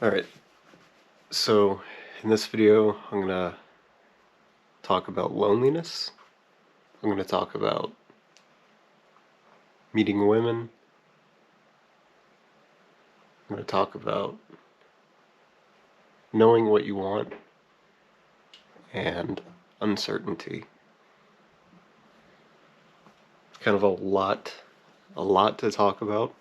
Alright, so in this video I'm going to talk about loneliness. I'm going to talk about meeting women. I'm going to talk about knowing what you want and uncertainty. Kind of a lot to talk about,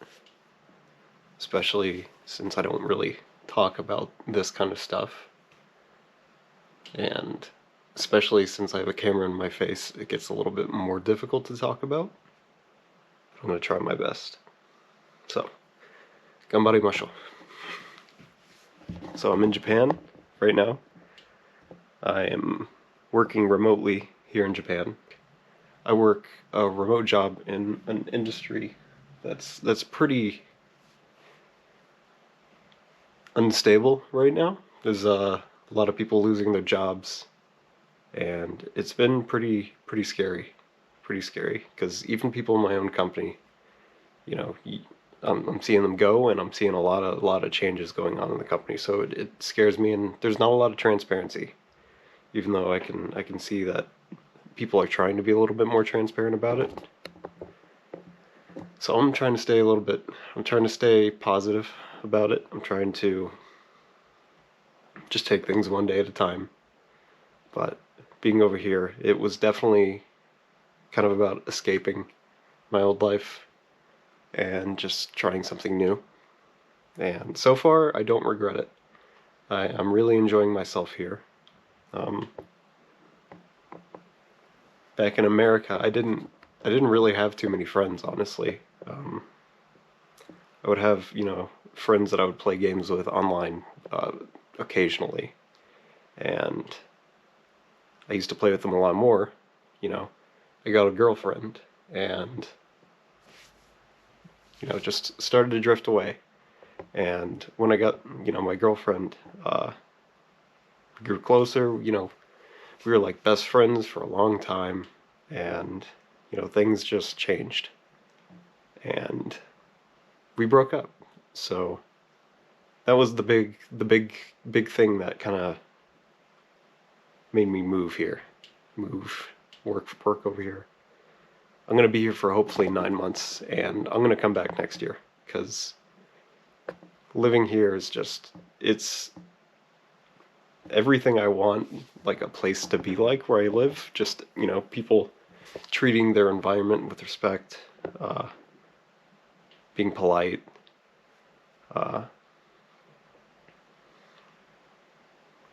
especially since I don't really talk about this kind of stuff. And especially since I have a camera in my face, it gets a little bit more difficult to talk about. I'm going to try my best. So, ganbarimashou. So I'm in Japan right now. I am working remotely here in Japan. I work a remote job in an industry that's pretty unstable right now. There's a lot of people losing their jobs, and it's been pretty scary. Pretty scary, because even people in my own company, you know, I'm seeing them go, and I'm seeing a lot of changes going on in the company. So it scares me, and there's not a lot of transparency. Even though I can see that people are trying to be a little bit more transparent about it. So I'm trying to stay positive about it. I'm trying to just take things one day at a time. But being over here, it was definitely kind of about escaping my old life and just trying something new. And so far, I don't regret it. I'm really enjoying myself here. Back in America, I didn't really have too many friends, honestly. I would have, friends that I would play games with online occasionally, and I used to play with them a lot more. I got a girlfriend, and just started to drift away. And when I got, my girlfriend, grew closer. We were like best friends for a long time, and things just changed, and we broke up. So that was the big thing that kind of made me move here, work over here. I'm gonna be here for hopefully 9 months, and I'm gonna come back next year, because living here is it's everything I want, like a place to be like where I live. Just, people treating their environment with respect, being polite,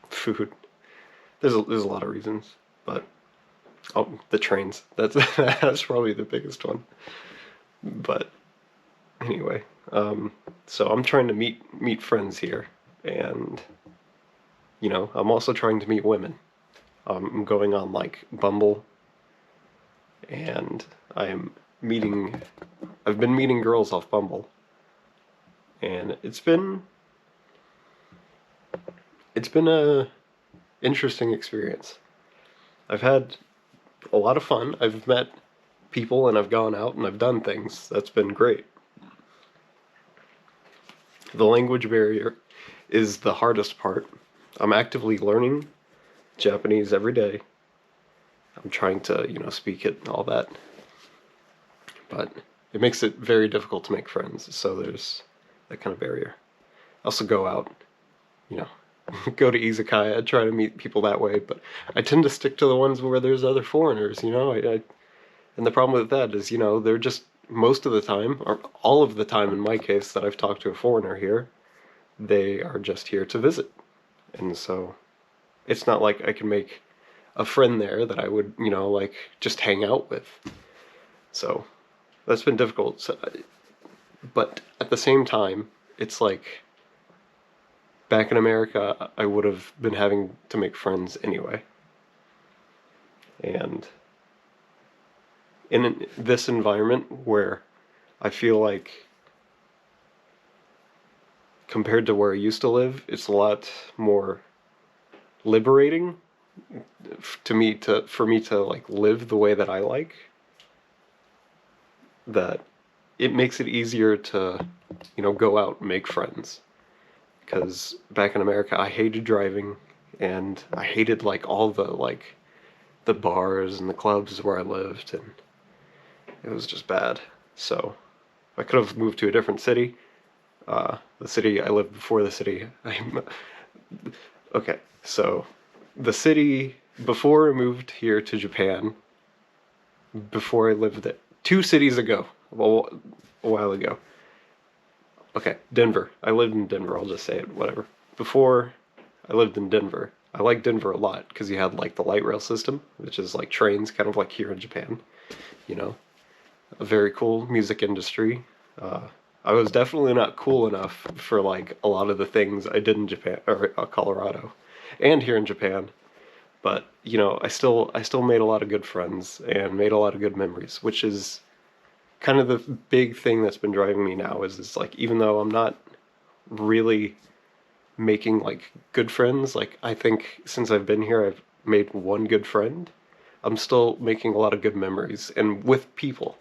food. There's a lot of reasons, but the trains. That's probably the biggest one. But anyway, so I'm trying to meet friends here, and I'm also trying to meet women. I'm going on like Bumble, and I've been meeting girls off Bumble, and it's been a interesting experience. I've had a lot of fun. I've met people, and I've gone out and I've done things. That's been great. The language barrier is the hardest part. I'm actively learning Japanese every day. I'm trying to, speak it and all that. But it makes it very difficult to make friends, so there's that kind of barrier. I also go out, go to izakaya, try to meet people that way, but I tend to stick to the ones where there's other foreigners, and the problem with that is, they're just, most of the time, or all of the time in my case that I've talked to a foreigner here, they are just here to visit. And so it's not like I can make a friend there that I would, like, just hang out with. So that's been difficult. So, but at the same time, it's like, back in America, I would have been having to make friends anyway. And in this environment where I feel like, compared to where I used to live, it's a lot more liberating for me to like live the way that I like. That it makes it easier to, go out and make friends, because back in America, I hated driving, and I hated like all the like the bars and the clubs where I lived, and it was just bad. So I could have moved to a different city. The city I lived before the city. Okay, so the city before I moved here to Japan, before I lived there, 2 cities ago, well, a while ago. Okay, Denver. I lived in Denver. I'll just say it. Whatever. Before I lived in Denver. I liked Denver a lot because you had like the light rail system, which is like trains, kind of like here in Japan. You know, a very cool music industry. Uh, I was definitely not cool enough for like a lot of the things I did in Japan or Colorado, and here in Japan. But I still made a lot of good friends and made a lot of good memories, which is kind of the big thing that's been driving me now. Is like even though I'm not really making like good friends, like I think since I've been here, I've made one good friend. I'm still making a lot of good memories and with people.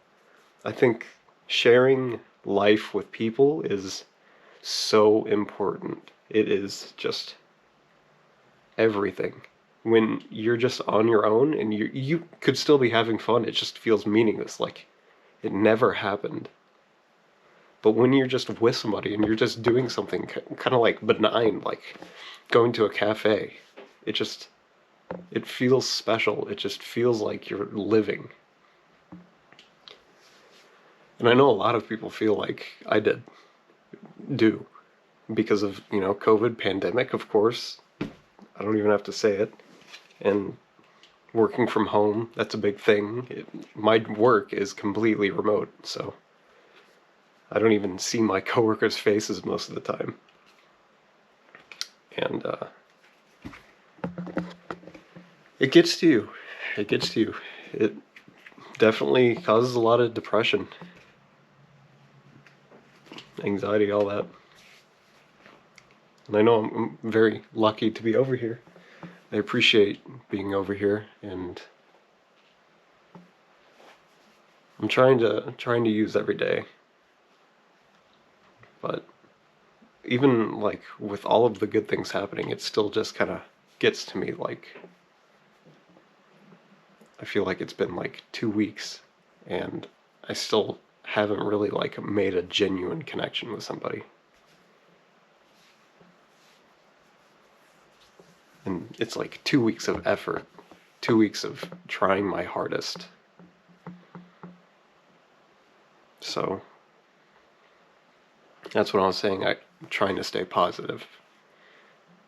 I think sharing life with people is so important. It is just everything. When you're just on your own and you could still be having fun, it just feels meaningless, like it never happened. But when you're just with somebody and you're just doing something kind of like benign, like going to a cafe, it just it feels special. It just feels like you're living. And I know a lot of people feel like I do because of, COVID pandemic, of course. I don't even have to say it. And working from home, that's a big thing. My work is completely remote, so I don't even see my coworkers' faces most of the time. And it gets to you. It gets to you. It definitely causes a lot of depression, anxiety, all that. And I know I'm very lucky to be over here. I appreciate being over here, and I'm trying to use every day. But even like with all of the good things happening, it still just kind of gets to me. Like I feel like it's been like 2 weeks, and I still haven't really like made a genuine connection with somebody. And it's like 2 weeks of effort, 2 weeks of trying my hardest. So that's what I was saying. I'm trying to stay positive,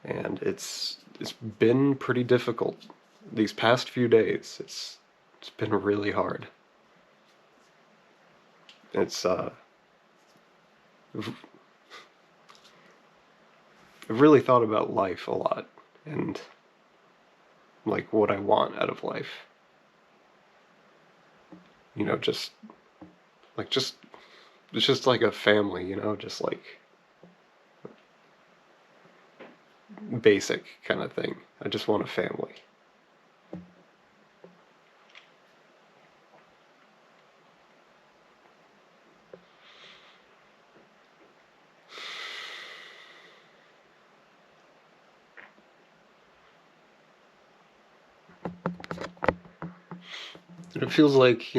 and it's been pretty difficult these past few days. It's been really hard. It's I've really thought about life a lot and like what I want out of life. Just like just it's just like a family, just like basic kind of thing. I just want a family. And it feels like,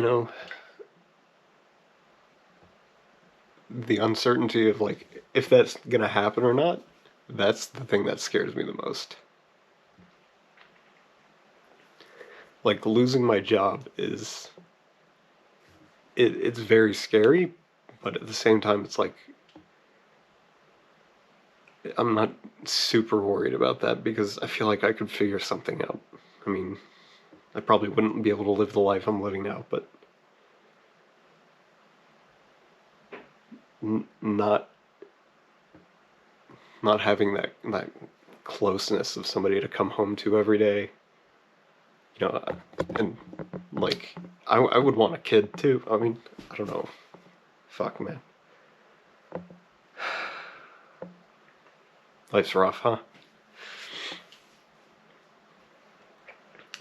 the uncertainty of like if that's gonna happen or not, that's the thing that scares me the most. Like losing my job it's very scary, but at the same time it's like I'm not super worried about that because I feel like I could figure something out. I mean, I probably wouldn't be able to live the life I'm living now, but not having that closeness of somebody to come home to every day, and like I would want a kid too. I mean, I don't know. Fuck, man. Life's rough, huh?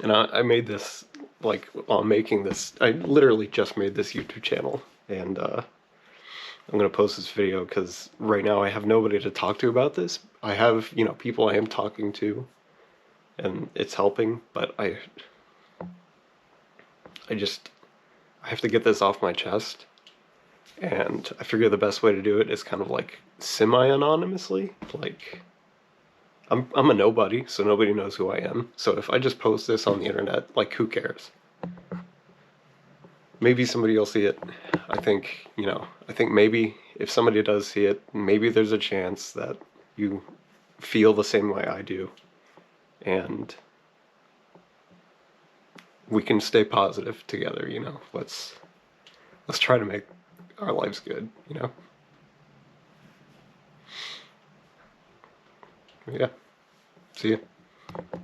And I made this, like, while making this, I literally just made this YouTube channel, and I'm gonna post this video because right now I have nobody to talk to about this. I have, you know, people I am talking to, and it's helping, but I just, I have to get this off my chest, and I figure the best way to do it is kind of like semi-anonymously. Like, I'm a nobody, so nobody knows who I am. So if I just post this on the internet, like, who cares? Maybe somebody will see it. I think, you know, I think maybe if somebody does see it, maybe there's a chance that you feel the same way I do. And we can stay positive together, you know. Let's try to make our lives good, you know. Yeah. See ya.